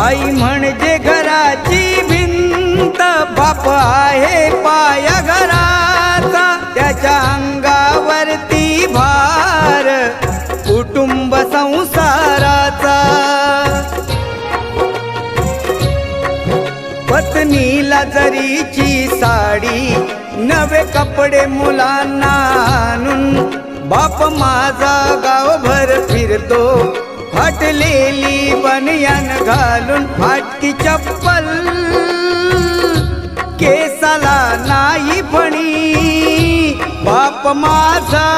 आई म्हणजे घराची भिंत, बाप आहे पाया घराचा, त्याच्या अंगावरती भार कुटुंब संसाराचा। पत्नीला जरीची साडी, नवे कपडे मुलांना आणून, बाप माझा गावभर फिरतो फाटलेली बनियान घालून, फाटकी चप्पल केसाला नाही फणी, बाप माझा